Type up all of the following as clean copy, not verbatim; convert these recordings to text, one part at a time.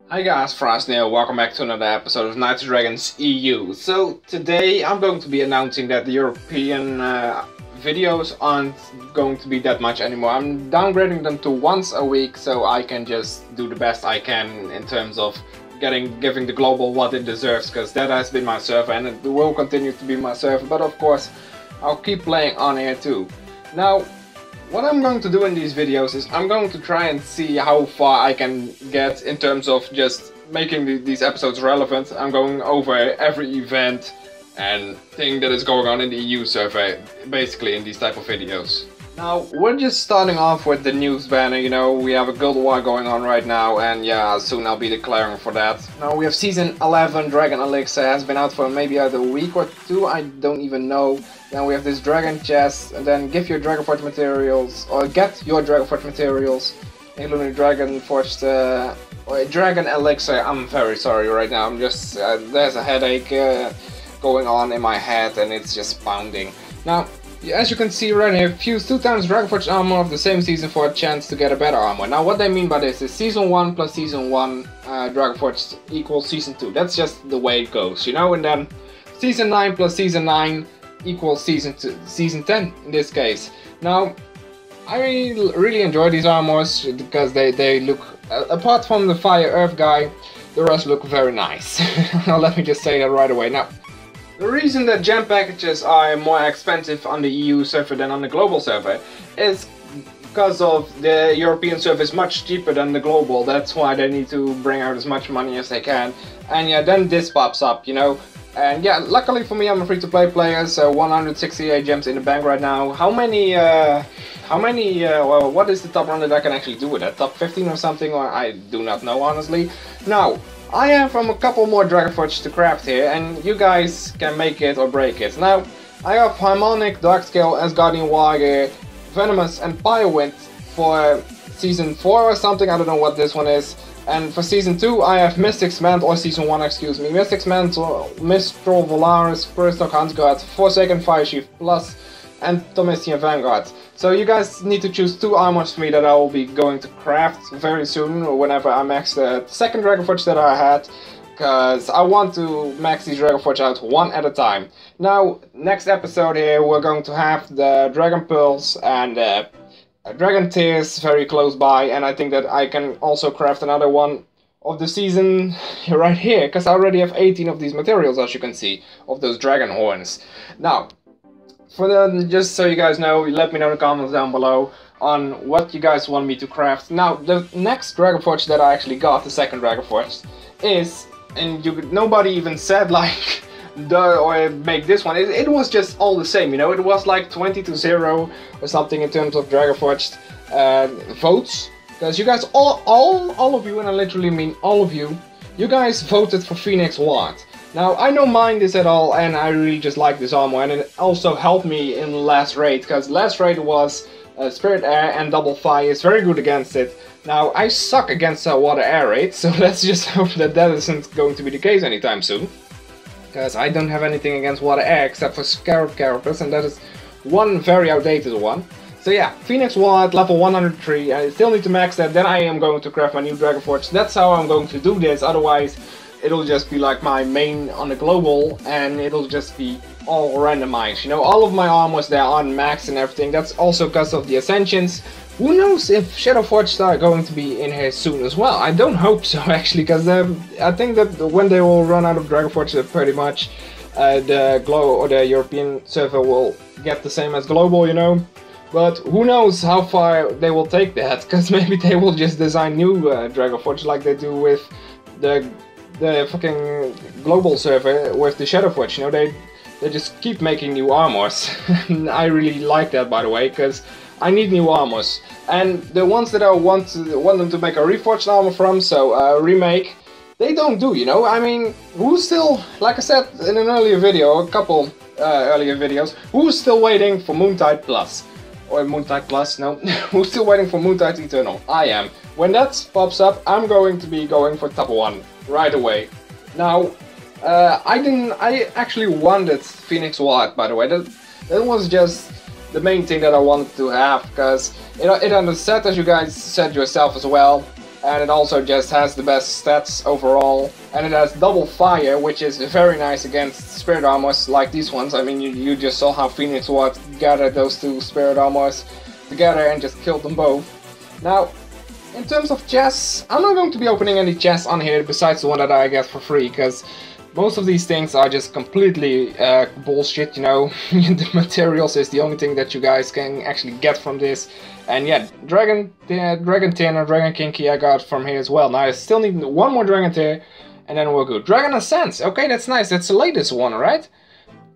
Hi guys, Frost here, welcome back to another episode of Night Dragons EU. So today I'm going to be announcing that the European videos aren't going to be that much anymore. I'm downgrading them to once a week so I can just do the best I can in terms of giving the global what it deserves, because that has been my server and it will continue to be my server, but of course I'll keep playing on here too. Now, what I'm going to do in these videos is I'm going to try and see how far I can get in terms of just making these episodes relevant. I'm going over every event and thing that is going on in the EU server, basically in these type of videos. Now, we're just starting off with the news banner, you know, we have a Guild War going on right now, and yeah, soon I'll be declaring for that. Now we have Season 11 Dragon Elixir, has been out for maybe either a week or two, I don't even know. Then we have this Dragon Chest, and then give your Dragonforged materials, or get your Dragonforged materials, including Dragonforged, or Dragon Elixir. I'm very sorry right now, I'm just, there's a headache going on in my head and it's just pounding. Now, as you can see right here, fuse 2 times Dragonforged armor of the same season for a chance to get a better armor. Now what they mean by this is Season 1 plus Season 1 Dragonforged equals Season 2. That's just the way it goes, you know, and then Season 9 plus Season 9 equals Season 10 in this case. Now, I really enjoy these armors because they look, apart from the Fire Earth guy, the rest look very nice. Now let me just say that right away. Now, the reason that gem packages are more expensive on the EU server than on the global server is because of the European server is much cheaper than the global. That's why they need to bring out as much money as they can. And yeah, then this pops up, you know. And yeah, luckily for me, I'm a free-to-play player, so 168 gems in the bank right now. Well, what is the top run that I can actually do with that? Top 15 or something, or I do not know, honestly. Now, I have a couple more Dragonforged to craft here, and you guys can make it or break it. Now, I have Harmonic, Darkscale, Asgardian Warrior, Venomous, and Pyrowind for Season 4 or something, I don't know what this one is. And for Season 2, I have Mystic's Mantle, or Season 1, excuse me, Mystic's Mantle, Mistral Valaris, Firstock Huntsguard, Forsaken Fire Chief Plus, and Thaumistian Vanguard. So you guys need to choose 2 armors for me that I will be going to craft very soon, whenever I max the second Dragonforge that I had, because I want to max these Dragonforge out one at a time. Now, next episode here, we're going to have the Dragon Pearls and Dragon Tears very close by, and I think that I can also craft another one of the season right here, because I already have 18 of these materials, as you can see, of those Dragon Horns. Now, just so you guys know, let me know in the comments down below on what you guys want me to craft. Now, the next Dragonforge that I actually got, the second Dragonforge, is, and nobody even said like, or make this one. It was just all the same, you know. It was like 20-0 or something in terms of Dragonforged votes, because you guys, all of you, and I literally mean all of you, you guys voted for Phoenix Ward. Now, I don't mind this at all, and I really just like this armor, and it also helped me in last raid, because last raid was Spirit Air and Double Fire, is very good against it. Now, I suck against Water Air raid, so let's just hope that that isn't going to be the case anytime soon. Because I don't have anything against Water Air except for Scarab characters, and that is one very outdated one. So yeah, Phoenix Ward, level 103, I still need to max that, then I am going to craft my new Dragonforge. That's how I'm going to do this, otherwise it'll just be like my main on the global, and it'll just be all randomized. You know, all of my armors there are maxed and everything. That's also because of the Ascensions. Who knows if Shadowforged are going to be in here soon as well? I don't hope so, actually, because I think that when they will run out of Dragonforged, pretty much the European server will get the same as global, you know. But who knows how far they will take that, because maybe they will just design new Dragonforged like they do with the fucking global server with the Shadowforged, you know. They just keep making new armors. I really like that, by the way, because I need new armors. And the ones that I want them to make a reforged armor from, so remake, they don't do, you know. I mean, who's still, like I said in an earlier video, a couple earlier videos, who's still waiting for Moontide Plus? Or Moontide Plus, no. Who's still waiting for Moontide Eternal? I am. When that pops up, I'm going to be going for top 1 right away. Now, I actually wanted Phoenix Ward, by the way. That was just the main thing that I wanted to have, because it has a set, as you guys said yourself as well, and it also just has the best stats overall, and it has double fire, which is very nice against spirit armors like these ones. I mean, you just saw how Phoenix Ward gathered those two spirit armors together and just killed them both. Now, in terms of chests, I'm not going to be opening any chests on here besides the one that I get for free, because most of these things are just completely bullshit, you know. The materials is the only thing that you guys can actually get from this. And yeah, Dragon Tin and Dragon King key I got from here as well. Now I still need one more Dragon Tier and then we're good. Dragon Ascents, okay, that's nice. That's the latest one, right?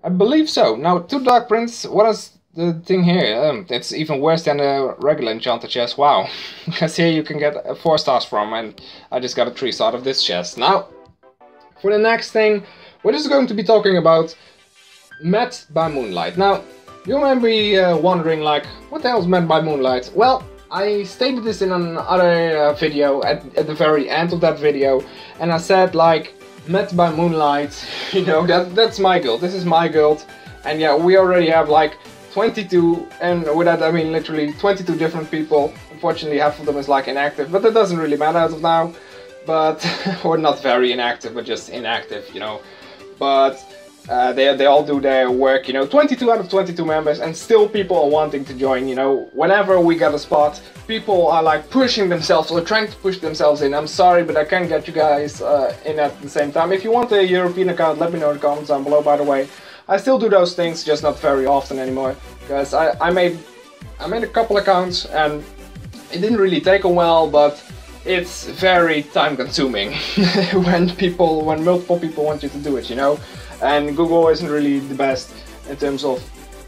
I believe so. Now, 2 Dark Prints, what is the thing here? It's even worse than the regular enchanted chest, wow. Because here you can get 4 stars from, and I just got a 3 star of this chest. Now, for the next thing, we're just going to be talking about Met by Moonlight. Now, you might be wondering, like, what the hell is Met by Moonlight? Well, I stated this in another video at the very end of that video, and I said, like, Met by Moonlight, you know, that's my guild, this is my guild, and yeah, we already have like 22, and with that I mean literally 22 different people. Unfortunately, half of them is like inactive, but that doesn't really matter as of now. But or not very inactive, but just inactive, you know. But they all do their work, you know. 22 out of 22 members, and still people are wanting to join, you know. Whenever we get a spot, people are like pushing themselves or trying to push themselves in. I'm sorry, but I can't get you guys in at the same time. If you want a European account, let me know in the comments down below, by the way. I still do those things, just not very often anymore, because I made a couple accounts and it didn't really take a while, but it's very time consuming when multiple people want you to do it, you know. And Google isn't really the best in terms of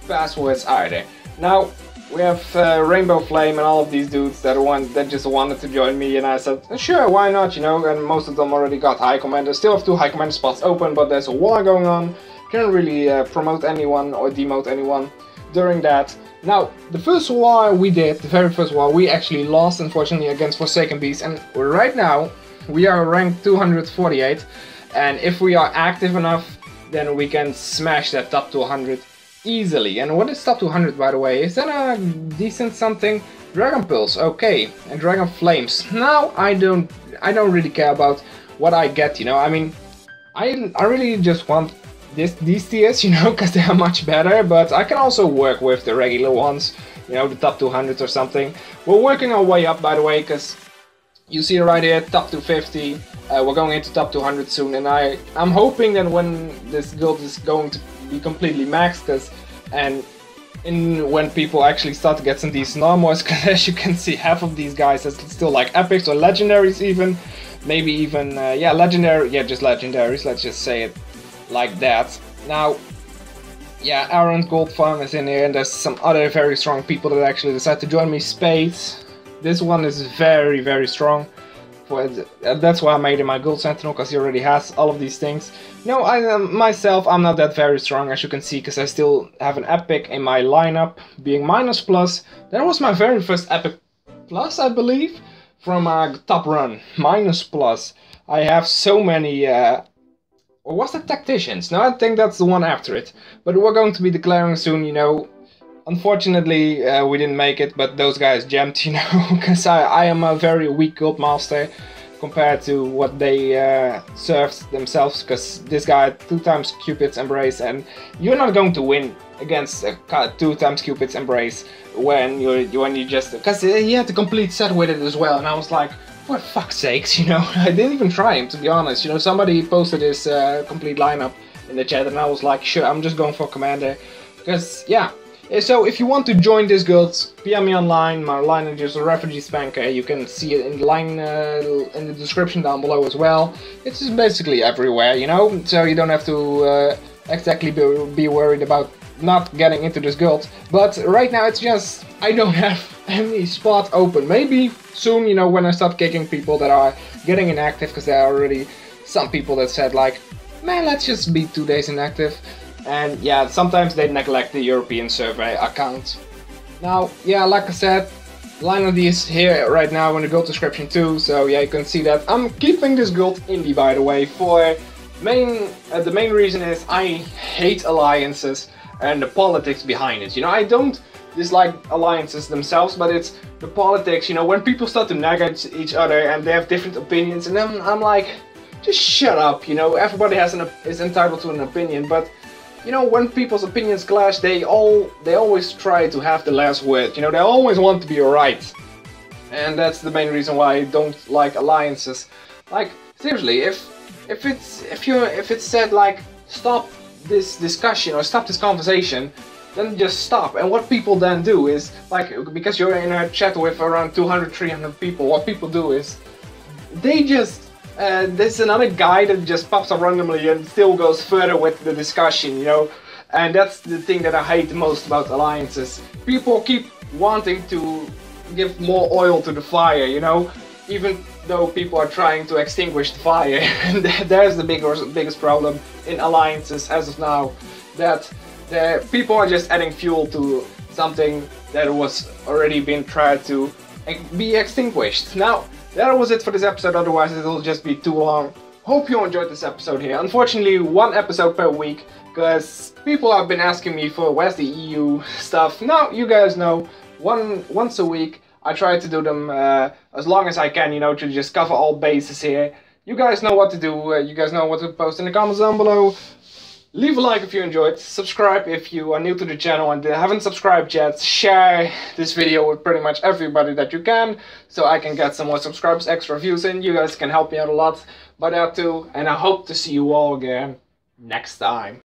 passwords either. Now we have Rainbow Flame and all of these dudes that just wanted to join me, and I said sure, why not, you know. And most of them already got high commander. Still have 2 high commander spots open, but there's a war going on. Can't really promote anyone or demote anyone during that. Now, the first war we did, the very first war, we actually lost, unfortunately, against Forsaken Beast, and right now we are ranked 248, and if we are active enough, then we can smash that top 200 easily. And what is top 200, by the way? Is that a decent something? Dragon Pulse, okay, and Dragon Flames. Now I don't really care about what I get, you know. I mean, I really just want these tiers, you know, because they are much better, but I can also work with the regular ones, you know, the top 200 or something. We're working our way up, by the way, because you see right here, top 250, we're going into top 200 soon, and I'm hoping that when this guild is going to be completely maxed, when people actually start to get some decent armors, because as you can see, half of these guys are still like epics or legendaries even, maybe even, yeah, legendary, yeah, just legendaries, let's just say it like that. Now, yeah, Aaron Gold Farm is in here, and there's some other very strong people that actually decide to join me. Spades, this one is very, very strong. That's why I made him my Gold Sentinel, because he already has all of these things. No, myself, I'm not that very strong, as you can see, because I still have an epic in my lineup, being minus plus. That was my very first epic plus, I believe, from a top run, minus plus. I have so many or was that Tacticians? No, I think that's the one after it. But we're going to be declaring soon, you know. Unfortunately, we didn't make it, but those guys jumped, you know, because I am a very weak guild master compared to what they served themselves, because this guy had 2 times Cupid's Embrace, and you're not going to win against 2 times Cupid's Embrace when you just, because he had the complete set with it as well, and I was like, for fuck's sakes, you know, I didn't even try him, to be honest. You know, somebody posted his complete lineup in the chat, and I was like, sure, I'm just going for commander, because yeah. So if you want to join this guild, PM me online. My line is refugeespanker. You can see it in the line in the description down below as well. It's just basically everywhere, you know, so you don't have to exactly be worried about not getting into this guild. But right now it's just, I don't have any spot open. Maybe soon, you know, when I start kicking people that are getting inactive, because there are already some people that said like, man, let's just be 2 days inactive. And yeah, sometimes they neglect the European survey account. Now, yeah, like I said, line of these here right now in the guild description too, so yeah, you can see that I'm keeping this guild indie, by the way, for the main reason is I hate alliances and the politics behind it. You know, I don't dislike alliances themselves, but it's the politics, you know, when people start to nag at each other and they have different opinions, and then I'm like, just shut up, you know, everybody is entitled to an opinion, but you know, when people's opinions clash, they always try to have the last word, you know, they always want to be right. And that's the main reason why I don't like alliances. Like, seriously, if it's said like, stop this discussion or stop this conversation, then just stop. And what people then do is, like, because you're in a chat with around 200-300 people, what people do is, they just, there's another guy that just pops up randomly and still goes further with the discussion, you know? And that's the thing that I hate the most about alliances. People keep wanting to give more oil to the fire, you know? Even though people are trying to extinguish the fire. And there's the biggest problem in alliances as of now. That people are just adding fuel to something that was already been tried to be extinguished. Now, that was it for this episode, otherwise it'll just be too long. Hope you enjoyed this episode here. Unfortunately, one episode per week, because people have been asking me for where's the EU stuff. Now, you guys know, once a week, I try to do them as long as I can, you know, to just cover all bases here. You guys know what to do, you guys know what to post in the comments down below. Leave a like if you enjoyed, subscribe if you are new to the channel and haven't subscribed yet, share this video with pretty much everybody that you can, so I can get some more subscribers, extra views in. You guys can help me out a lot by that too, and I hope to see you all again next time.